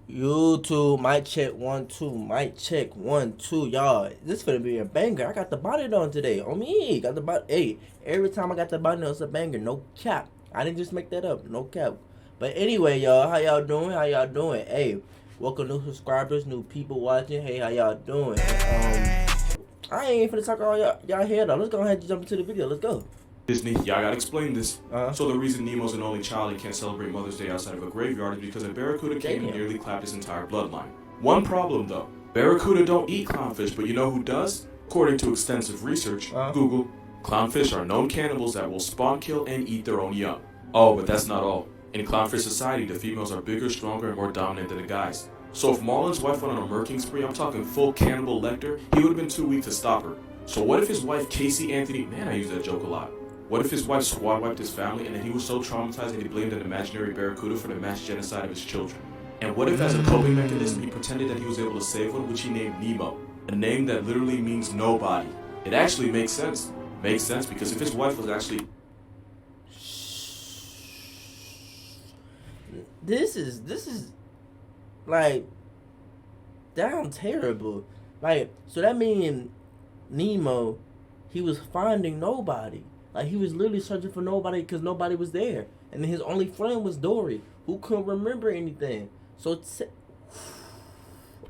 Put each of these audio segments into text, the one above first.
YouTube, mic check 1 2, mic check 1 2, y'all. This finna be a banger. I got the bonnet on today. On me, got the bonnet. Hey, every time I got the bonnet, it's a banger. No cap. I didn't just make that up. No cap. But anyway, y'all, how y'all doing? How y'all doing? Hey, welcome new subscribers, new people watching. Hey, how y'all doing? I ain't finna talk all y'all head though. Let's go ahead and jump into the video. Let's go. Disney, y'all gotta explain this. Uh-huh. So the reason Nemo's an only child and can't celebrate Mother's Day outside of a graveyard is because a barracuda came and nearly clapped his entire bloodline. One problem though, barracuda don't eat clownfish, but you know who does? According to extensive research, Google, clownfish are known cannibals that will spawn, kill, and eat their own young. Oh, but that's not all. In clownfish society, the females are bigger, stronger, and more dominant than the guys. So if Marlin's wife went on a murking spree, I'm talking full cannibal Lecter, he would have been too weak to stop her. So what if his wife Casey Anthony, man, I use that joke a lot. What if his wife squad wiped his family and then he was so traumatized that he blamed an imaginary barracuda for the mass genocide of his children? And what if as a coping mechanism he pretended that he was able to save one, which he named Nemo, a name that literally means nobody? It actually makes sense. Makes sense because if his wife was actually... This is like damn terrible. Like, so that means Nemo, he was finding nobody. Like, he was literally searching for nobody because nobody was there. And then his only friend was Dory, who couldn't remember anything. So,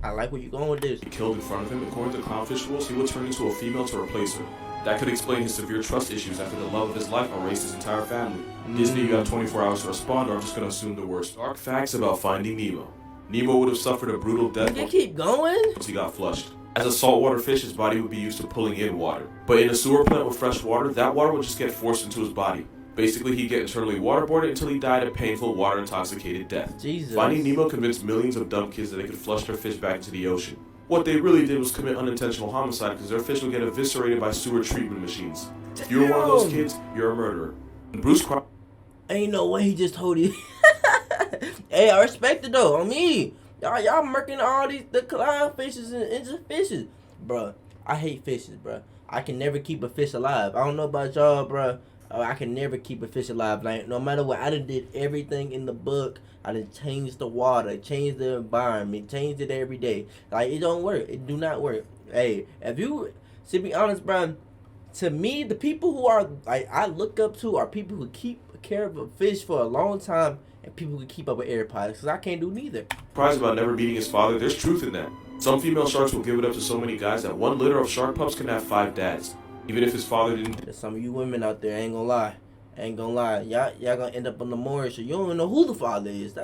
I like where you're going with this. He killed in front of him. According to clownfish rules, he would turn into a female to replace her. That could explain his severe trust issues after the love of his life erased his entire family. Disney, you got 24 hours to respond, or I'm just going to assume the worst. Dark facts about finding Nemo. Nemo would have suffered a brutal death You keep going? once he got flushed. As a saltwater fish, his body would be used to pulling in water. But in a sewer plant with fresh water, that water would just get forced into his body. Basically, he'd get internally waterboarded until he died a painful, water-intoxicated death. Jesus. Finding Nemo convinced millions of dumb kids that they could flush their fish back into the ocean. What they really did was commit unintentional homicide because their fish would get eviscerated by sewer treatment machines. If you were one of those kids, you're a murderer. And Bruce cried. Ain't no way he just told you. Hey, I respect it though. On me. Y'all murking all the clownfishes and just fishes. Bruh, I hate fishes, bruh. I can never keep a fish alive. I don't know about y'all, bruh. I can never keep a fish alive. Like, no matter what, I done did everything in the book. I done changed the water, changed the environment, changed it every day. Like, it don't work. It do not work. Hey, if you, to be honest, bruh, to me, the people who are, like, I look up to are people who keep care of a fish for a long time and people who keep up with AirPods, because I can't do neither. Surprised about never meeting his father, there's truth in that. Some female sharks will give it up to so many guys that one litter of shark pups can have 5 dads. Even if his father didn't. There's some of you women out there, ain't gonna lie. Ain't gonna lie. Y'all gonna end up on the morgue, so you don't even know who the father is.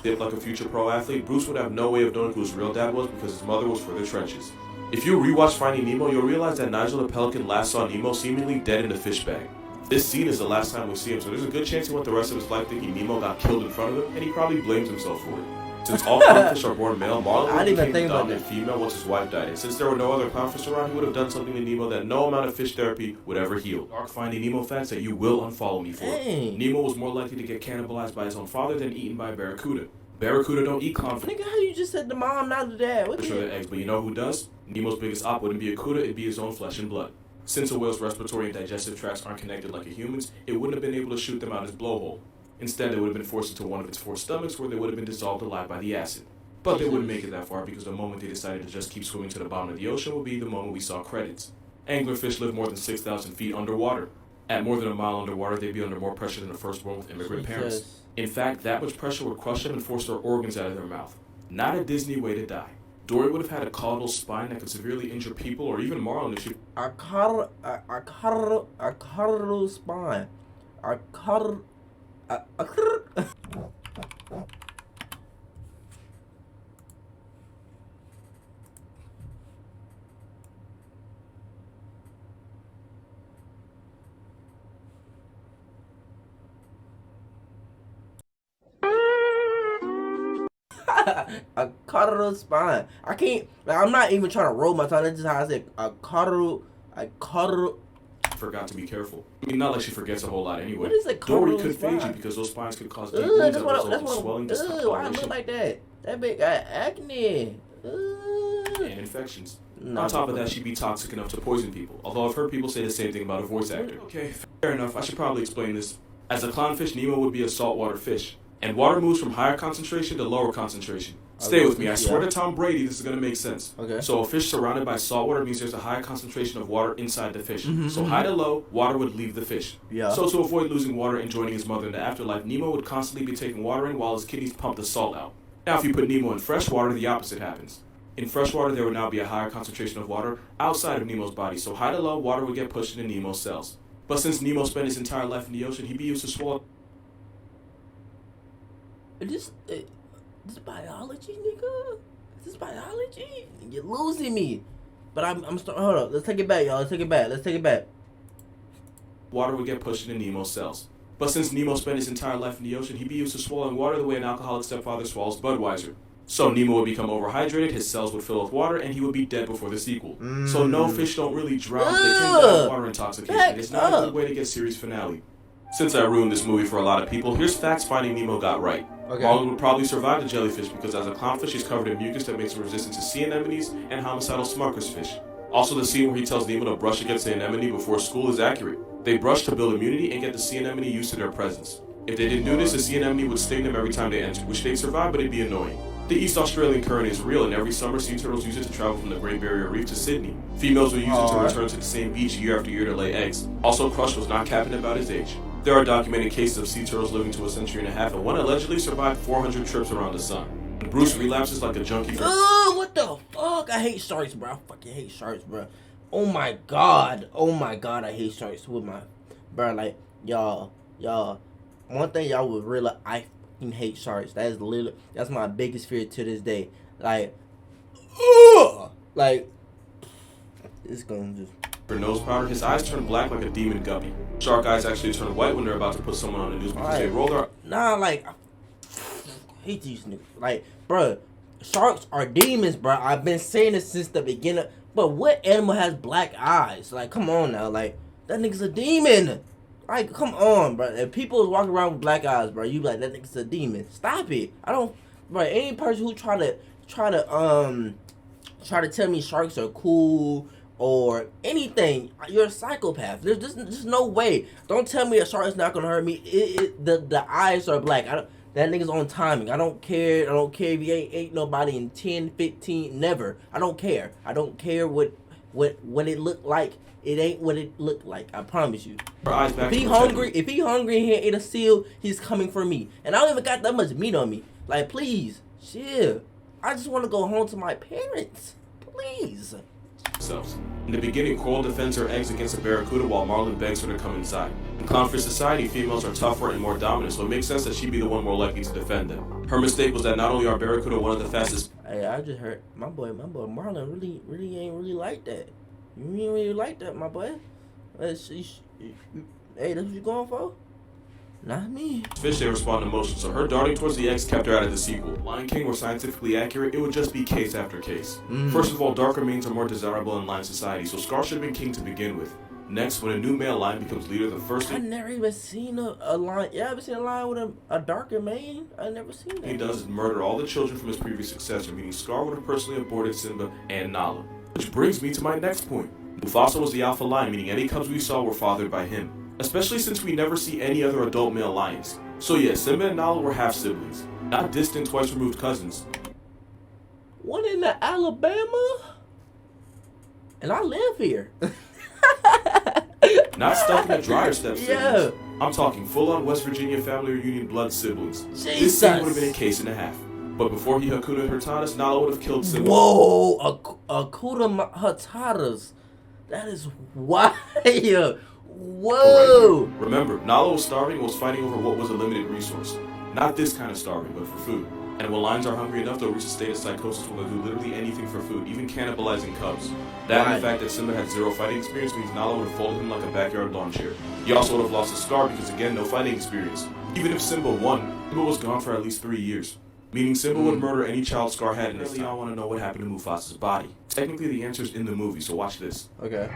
If like a future pro athlete, Bruce would have no way of knowing who his real dad was because his mother was for the trenches. If you rewatch Finding Nemo, you'll realize that Nigel the Pelican last saw Nemo seemingly dead in the fish bag. This scene is the last time we see him, so there's a good chance he went the rest of his life thinking Nemo got killed in front of him, and he probably blames himself for it. Since all clownfish are born male, Marlin became the dominant female once his wife died, and since there were no other clownfish around, he would have done something to Nemo that no amount of fish therapy would ever heal. Dark Finding Nemo facts that you will unfollow me for. Dang. Nemo was more likely to get cannibalized by his own father than eaten by a barracuda. Barracuda don't eat clownfish. Nigga, how you just said the mom, not the dad? What Or the eggs, but you know who does? Nemo's biggest op wouldn't be a cuda, it'd be his own flesh and blood. Since a whale's respiratory and digestive tracts aren't connected like a human's, it wouldn't have been able to shoot them out his blowhole. Instead, they would have been forced into one of its 4 stomachs where they would have been dissolved alive by the acid. But they wouldn't make it that far because the moment they decided to just keep swimming to the bottom of the ocean would be the moment we saw credits. Anglerfish live more than 6,000 feet underwater. At more than a mile underwater, they'd be under more pressure than a firstborn with immigrant parents. In fact, that much pressure would crush them and force their organs out of their mouth. Not a Disney way to die. Dory would have had a caudal spine that could severely injure people or even Marlin if she... A caudal spine. A caudal... A caudal spine. I can't. Like, I'm not even trying to roll my tongue. That's just how I say a caudal. A caudal. Forgot to be careful. I mean, not like she forgets a whole lot anyway. What is a Dory caudal could fade you spine? because those spines could cause deep wounds that result in swelling, Why I look discoloration, like that? That bitch got acne. and infections. On top of that, she'd be toxic enough to poison people. Although I've heard people say the same thing about a voice actor. Okay, fair enough. I should probably explain this. As a clownfish, Nemo would be a saltwater fish. And water moves from higher concentration to lower concentration. Stay with me. I swear to Tom Brady, this is going to make sense. Okay. So a fish surrounded by salt water means there's a higher concentration of water inside the fish. So high to low, water would leave the fish. Yeah. So to avoid losing water and joining his mother in the afterlife, Nemo would constantly be taking water in while his kidneys pump the salt out. Now if you put Nemo in fresh water, the opposite happens. In fresh water, there would now be a higher concentration of water outside of Nemo's body. So high to low, water would get pushed into Nemo's cells. But since Nemo spent his entire life in the ocean, he'd be used to swallow. This biology, nigga? Is this biology? You're losing me. But I'm starting. Hold up. Let's take it back, y'all. Let's take it back. Water would get pushed into Nemo's cells. But since Nemo spent his entire life in the ocean, he'd be used to swallowing water the way an alcoholic stepfather swallows Budweiser. So Nemo would become overhydrated, his cells would fill with water, and he would be dead before the sequel. So no, fish don't really drown. They can die of water intoxication. It's not a good way to get series finale. Since I ruined this movie for a lot of people, here's facts Finding Nemo got right. Marlin would probably survive the jellyfish because as a clownfish, he's covered in mucus that makes him resistant to sea anemones and homicidal smucker's fish. Also, the scene where he tells Nemo to brush against the anemone before school is accurate. They brush to build immunity and get the sea anemone used to their presence. If they didn't do this, the sea anemone would sting them every time they entered, which they'd survive, but it'd be annoying. The East Australian current is real, and every summer sea turtles use it to travel from the Great Barrier Reef to Sydney. Females will use it to return to the same beach year after year to lay eggs. Also, Crush was not capping about his age. There are documented cases of sea turtles living to a century and a half, and one allegedly survived 400 trips around the sun. And Bruce relapses like a junkie for— what the fuck? I hate sharks, bro. I fucking hate sharks, bro. Oh my god, I hate sharks with my, bro. Like y'all. One thing y'all would realize, I fucking hate sharks. That's my biggest fear to this day. Like, it's gonna just. For nose powder, his eyes turn black like a demon guppy. Shark eyes actually turn white when they're about to put someone on the news because they roll their— I hate these niggas. Like, bruh, sharks are demons, bruh. I've been saying this since the beginning. But what animal has black eyes? Like, come on now. Like, that nigga's a demon. Like, come on, bruh. If people is walking around with black eyes, bruh, you be like, that nigga's a demon. Stop it. I don't, bruh, any person who try to tell me sharks are cool or anything, you're a psychopath. There's just no way. Don't tell me a shark is not gonna hurt me. The eyes are black. That nigga's on timing. I don't care if he ain't nobody in 10, 15, never. I don't care. I don't care what it looked like. It ain't what it looked like. I promise you. If he hungry and he ate a seal, he's coming for me. And I don't even got that much meat on me. Like, please, shit. I just want to go home to my parents. Please. In the beginning, Coral defends her eggs against a barracuda while Marlin begs her to come inside. In clownfish society, females are tougher and more dominant, so it makes sense that she'd be the one more likely to defend them. Her mistake was that not only are barracuda one of the fastest— Hey, I just heard my boy Marlin really ain't really like that. You ain't really like that, my boy. Hey, that's what you going for? Not me. Fish, they respond to motion, so her darting towards the eggs kept her out of the sequel. Lion King were scientifically accurate, it would just be case after case. First of all, darker manes are more desirable in lion society, so Scar should have been king to begin with. Next, when a new male lion becomes leader, the first thing— I never even seen a lion. Yeah, I haven't seen a lion with a darker mane. I never seen that. He does is murder all the children from his previous successor, meaning Scar would have personally aborted Simba and Nala. Which brings me to my next point. Mufasa was the alpha lion, meaning any cubs we saw were fathered by him. Especially since we never see any other adult male lions. So yeah, Simba and Nala were half-siblings. Not distant, twice-removed cousins. One in the Alabama? And I live here. Not stuck in a dryer step siblings. Yeah. I'm talking full-on West Virginia family reunion blood siblings. Jesus. This scene would have been a case and a half. But before he Hakuna Hurtadas, Nala would have killed Simba. Whoa, Hakuna Hurtadas. That is wild. Whoa! Right. Remember, Nala was starving and was fighting over what was a limited resource. Not this kind of starving, but for food. And when lions are hungry enough, they'll reach a state of psychosis where they'll do literally anything for food, even cannibalizing cubs. That and the fact that Simba had zero fighting experience means Nala would have folded him like a backyard lawn chair. He also would have lost his Scar because, again, no fighting experience. Even if Simba won, Simba was gone for at least 3 years. Meaning Simba would murder any child Scar had in his time. Y'all want to know what happened to Mufasa's body. Technically, the answer's in the movie, so watch this. Okay.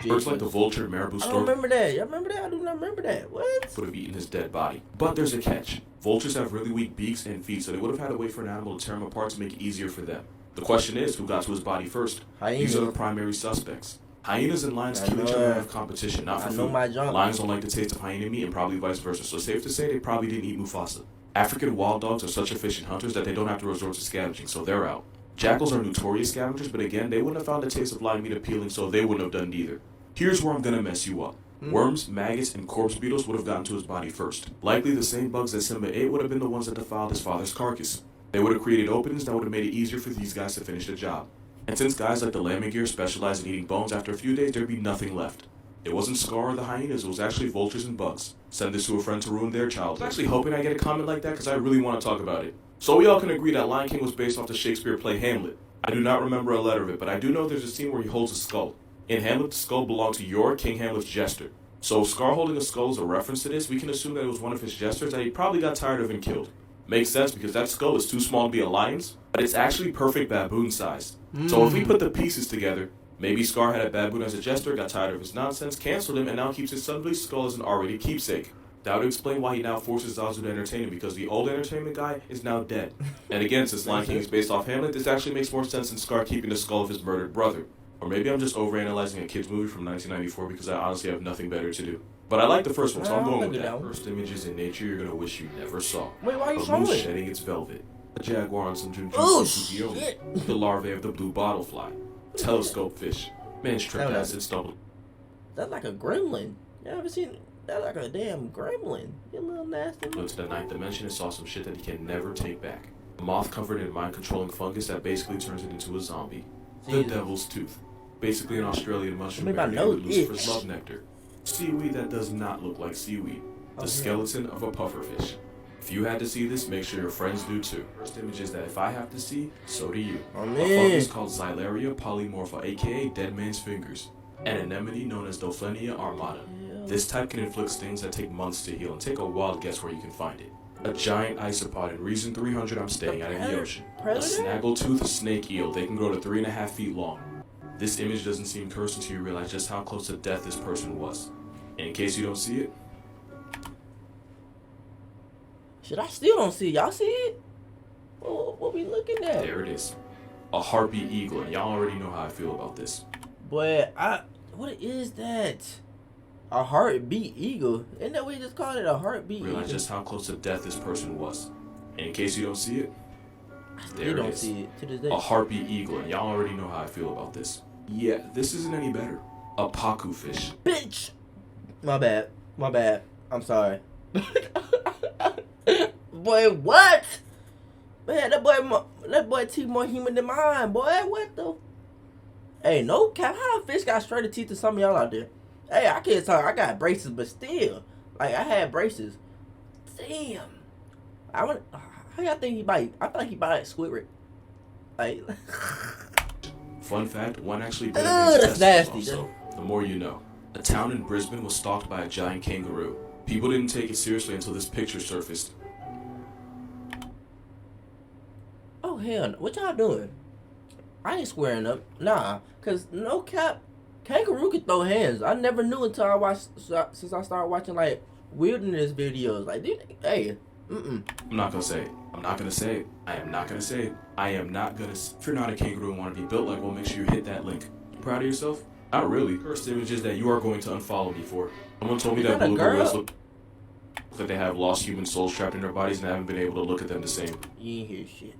Birds like the vulture, marabou, stork— I don't remember that. Y'all remember that? I do not remember that. What? Would have eaten his dead body. But there's a catch. Vultures have really weak beaks and feet, so they would have had to wait for an animal to tear him apart to make it easier for them. The question is, who got to his body first? Hyenas. These are the primary suspects. Hyenas and lions kill each other out of competition, not for food. Lions don't like the taste of hyena meat and probably vice versa, so safe to say they probably didn't eat Mufasa. African wild dogs are such efficient hunters that they don't have to resort to scavenging, so they're out. Jackals are notorious scavengers, but again, they wouldn't have found the taste of lion meat appealing, so they wouldn't have done it either. Here's where I'm gonna mess you up. Worms, maggots, and corpse beetles would have gotten to his body first. Likely the same bugs that Simba ate would have been the ones that defiled his father's carcass. They would have created openings that would have made it easier for these guys to finish the job. And since guys like the Lammergeier specialize in eating bones, after a few days there'd be nothing left. It wasn't Scar or the hyenas, it was actually vultures and bugs. Send this to a friend to ruin their childhood. I'm actually hoping I get a comment like that because I really want to talk about it. So we all can agree that Lion King was based off the Shakespeare play Hamlet. I do not remember a letter of it, but I do know there's a scene where he holds a skull. In Hamlet, the skull belonged to Yor, King Hamlet's jester. So if Scar holding a skull is a reference to this, we can assume that it was one of his jesters that he probably got tired of and killed. Makes sense because that skull is too small to be a lion's, but it's actually perfect baboon size. So if we put the pieces together, maybe Scar had a baboon as a jester, got tired of his nonsense, canceled him, and now keeps his son-based skull as an R-rated keepsake. That would explain why he now forces Zazu to entertain him, because the old entertainment guy is now dead. And again, since Lion King is based off Hamlet, this actually makes more sense than Scar keeping the skull of his murdered brother. Or maybe I'm just overanalyzing a kid's movie from 1994 because I honestly have nothing better to do. But I like the first one, so I'm going with that. First images in nature you're going to wish you never saw. Wait, why are you a showing moose it? shedding its velvet. A jaguar on some Oh, Junjutsu shit. The larvae of the blue bottlefly. Telescope fish. Man's trip acid stumbled. That's like a gremlin. You ever seen that's like a damn gremlin. You little nasty. Went to the 9th dimension and saw some shit that he can never take back. A moth covered in mind-controlling fungus that basically turns it into a zombie. The devil's tooth. Basically an Australian mushroom berry with Lucifer's love nectar. Seaweed that does not look like seaweed. The skeleton of a pufferfish. If you had to see this, make sure your friends do too. First image is that if I have to see, so do you. A fungus called Xylaria polymorpha, aka dead man's fingers. An anemone known as Dolphenia armata. This type can inflict stings that take months to heal, and take a wild guess where you can find it. A giant isopod in Reason 300 I'm staying out in the ocean. A snaggletooth snake eel, they can grow to 3.5 feet long. This image doesn't seem cursed until you realize just how close to death this person was. And in case you don't see it, shit, I still don't see it. Y'all see it? What we looking at? There it is. A harpy eagle, and y'all already know how I feel about this. But what is that? A heartbeat eagle? Isn't that what you just called it? A heartbeat eagle? Realize just how close to death this person was. And in case you don't see it, there it is. See it to this day. A harpy eagle, and y'all already know how I feel about this. Yeah, this isn't any better. A pacu fish. Bitch! My bad. I'm sorry. Boy, what? Man, that boy teeth more human than mine, boy. What the? Hey, no cap. How a fish got straighter teeth than some of y'all out there? Hey, I can't talk. I got braces, but still, like I had braces. Damn. How y'all think he bite? I feel like he bite Squidward. Like. Fun fact: one actually did that's nasty. So the more you know. A town in Brisbane was stalked by a giant kangaroo. People didn't take it seriously until this picture surfaced. Oh hell, what y'all doing? I ain't squaring up, nah. Cause no cap, kangaroo can throw hands. I never knew until I watched since I started watching like wilderness videos. Like, dude, hey, I'm not gonna say it. I'm not gonna say it. I am not gonna say it. I am not gonna. If you're not a kangaroo and want to be built like, well, make sure you hit that link. You proud of yourself? Not really. First image is that you are going to unfollow me for. Someone told me that beluga whales look like they have lost human souls trapped in their bodies and haven't been able to look at them the same. You ain't hear shit.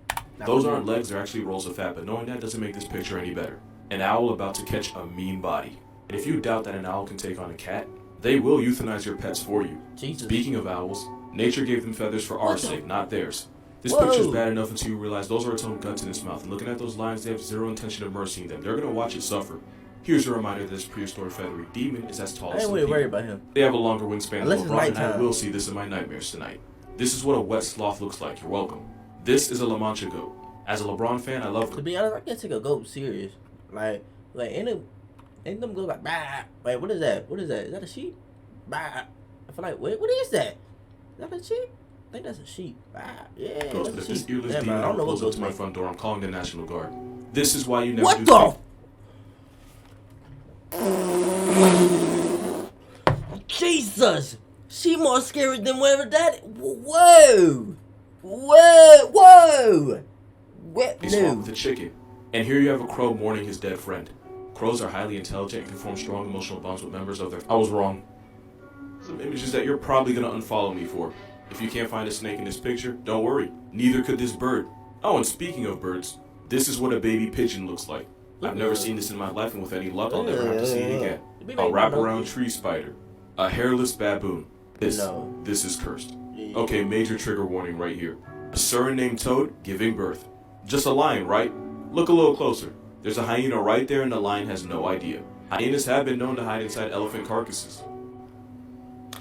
Those aren't legs, they're actually rolls of fat, but knowing that doesn't make this picture any better. An owl about to catch a mean body. And if you doubt that an owl can take on a cat, they will euthanize your pets for you. Jesus. Speaking of owls, nature gave them feathers for our sake, not theirs. This picture's bad enough until you realize those are its own guts in its mouth, and looking at those lions, they have zero intention of mercying them. They're gonna watch it suffer. Here's a reminder that this prehistoric feathery demon is as tall as some people. I ain't worried about him. They have a longer wingspan than LeBron, and I will see this in my nightmares tonight. This is what a wet sloth looks like. You're welcome. This is a La Mancha goat. As a LeBron fan, I love. To be honest, I can't take a goat serious. Like ain't them goes like bah. Wait, what is that? What is that? Is that a sheep? Bah. I feel like wait, what is that? Is that a sheep? I think that's a sheep. Bah. Yeah. But if this earless demon pulls up to my front door, I'm calling the National Guard. This is why you never what do. What the? Jesus! She more scary than whatever that. Whoa! He's swapped with a chicken. And here you have a crow mourning his dead friend. Crows are highly intelligent and can form strong emotional bonds with members of their... I was wrong. Some images that you're probably gonna unfollow me for. If you can't find a snake in this picture, don't worry. Neither could this bird. Oh, and speaking of birds, this is what a baby pigeon looks like. I've never seen this in my life, and with any luck, I'll never have to see it again. A wraparound tree spider. A hairless baboon. This is cursed. Okay, major trigger warning right here. A Suriname toad giving birth. Just a lion, right? Look a little closer. There's a hyena right there, and the lion has no idea. Hyenas have been known to hide inside elephant carcasses.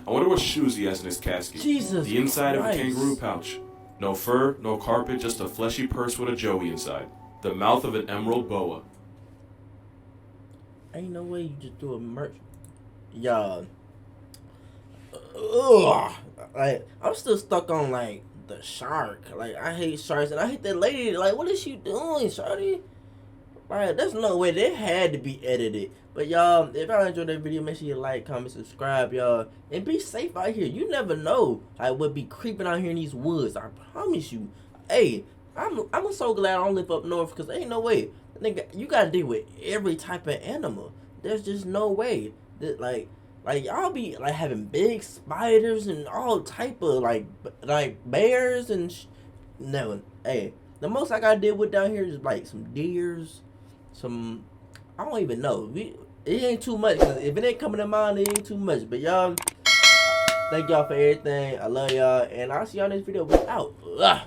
I wonder what shoes he has in his casket. Jesus the inside Christ. of a kangaroo pouch. No fur, no carpet, just a fleshy purse with a joey inside. The mouth of an emerald boa. Ain't no way you just do a merch. Y'all. Ugh. Like, I'm still stuck on, like, the shark. Like, I hate sharks, and I hate that lady. Like, what is she doing, shawty? Like, there's no way. They had to be edited. But, y'all, if y'all enjoyed that video, make sure you like, comment, subscribe, y'all. And be safe out here. You never know, like, what be creeping out here in these woods. I promise you. Hey, I'm so glad I don't live up north, because ain't no way. Nigga, you gotta deal with every type of animal. There's just no way. That, like y'all be, like, having big spiders and all type of, like bears and no. Hey, the most I gotta deal with down here is, like, some deers, some... I don't even know. It ain't too much. If it ain't coming to mind, it ain't too much. But y'all, thank y'all for everything. I love y'all. And I'll see y'all in this video. We out. Ugh.